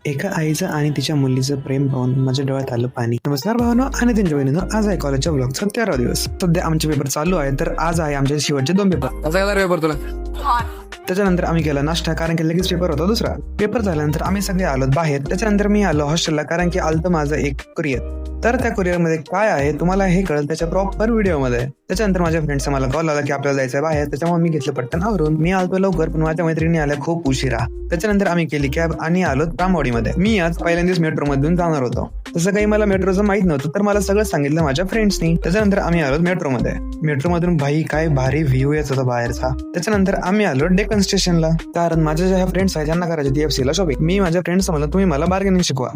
एका आईचं आणि तिच्या मुलीचं प्रेम पाहून माझ्या डोळ्यात आलं पाणी. नमस्कार भावांनो आणि त्यांच्या बहिणींनो, आज आहे कॉलेजच्या ब्लॉगचा 13वा दिवस. सध्या आमचे पेपर चालू आहे, तर आज आहे आमचे शेवटचे 2 पेपर. कसा गेला पेपर तुला? त्याच्यानंतर आम्ही केला नाश्ता, कारण की लगेच पेपर होता दुसरा. पेपर झाल्यानंतर आम्ही सगळे आलो बाहेर. त्याच्यानंतर मी आलो हॉस्टेलला, कारण की आलतं माझं एक कुरिअर. तर त्या कुरिअरमध्ये काय आहे तुम्हाला हे कळेल त्याच्या प्रॉपर व्हिडिओमध्ये. त्याच्यानंतर माझ्या फ्रेंडचा मला कॉल आला की आपल्याला जायचं बाहेर. त्याच्यामुळे मी घेतलं पटकन आवरून. मी आलो लवकर, पण माझ्या मैत्रिणी आल्या खूप उशिरा. त्याच्यानंतर आम्ही केली कॅब आणि आलो रामवाडीमध्ये. मी आज पहिल्यांदाच मेट्रो मधून जाणार होतो. तसं काही मला मेट्रोचं माहित नव्हतं, तर मला सगळं सांगितलं माझ्या फ्रेंड्सनी. त्याच्यानंतर आम्ही आलो मेट्रोमध्ये. मेट्रोमधून भाई काय भारी व्ह्यू येत होता बाहेरचा. त्याच्यानंतर आम्ही आलो डेक्कन स्टेशनला, कारण माझ्या ज्या फ्रेंड्स आहेत त्यांना करायचे DFC ला शॉपिंग. मी माझ्या फ्रेंड्स म्हणलं तुम्ही मला बार्गेनिंग शिकवा.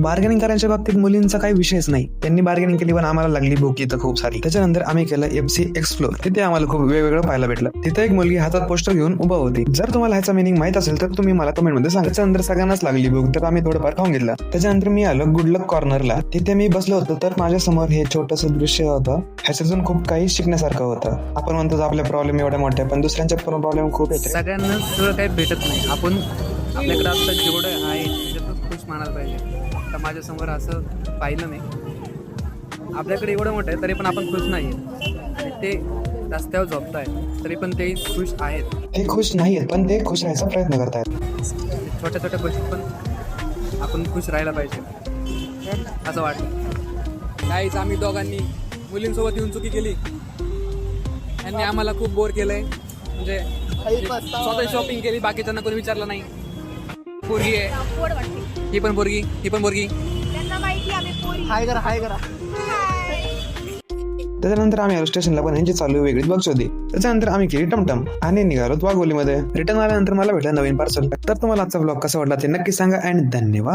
बार्गेनिंग करायच्या बाबतीत मुलींचा काही विषयच नाही. त्यांनी बार्गेनिंग केली, पण आम्हाला लागली भूक इथं खूप सारी. त्याच्यानंतर आम्ही केलं FC एक्सप्लोर. तिथे आम्हाला खूप वेगवेगळं पाहायला भेटलं. तिथे एक मुलगी हातात पोस्टर घेऊन उभा होती. जर तुम्हाला ह्याचा मिनिंग माहित असेल तर तुम्ही मला कमेंट मध्ये सांगा. त्याच्यानंतर सगळ्यांनाच लागली भूक, तर आम्ही थोडंफार खाऊन घेतलं. त्याच्यानंतर मी आलो गुड लक कॉर्नरला. तिथे मी बसलो होतो, तर माझ्या समोर हे छोटंसं दृश्य होतं. ह्याच्यातून खूप काही शिकण्यासारखं होतं. आपण म्हणतो आपले प्रॉब्लेम एवढे मोठे, पण दुसऱ्यांचे प्रॉब्लेम खूप येते. सगळ्यांना सगळं काही भेटत नाही. आपण आपल्याकडे आता जेवढं आहे त्याच्यातच खुश मानायला पाहिजे. तर माझ्या समोर असं पाहिलं नाही. आपल्याकडे एवढं मोठं आहे तरी पण आपण खुश नाही आणि ते रस्त्यावर झोपताय तरी पण ते खुश आहेत. ते खुश नाहीयेत, पण ते खुश राहायचा प्रयत्न करतायत. छोट्या छोट्या गोष्टी पण आपण खुश राहायला पाहिजे असं वाटतं. काहीच आम्ही दोघांनी मुलींसोबत येऊन चुकी केली. त्यांनी आम्हाला खूप बोर केलंय. म्हणजे स्वतः शॉपिंग केली, बाकीच्यांना कोणी विचारलं नाही. पोरगी आहे, ही पण पोरगी, ही पण पोरगी. त्याच्यानंतर आम्ही आलो स्टेशनला, पण यांची चालू वेगळीच बघ होती. त्याच्यानंतर आम्ही केली टमटम आणि निघालो वाघोलीमध्ये. रिटर्न आल्यानंतर मला भेटलं नवीन पार्सल. तर तुम्हाला आजचा ब्लॉग कसा वाटला ते नक्की सांगा आणि धन्यवाद.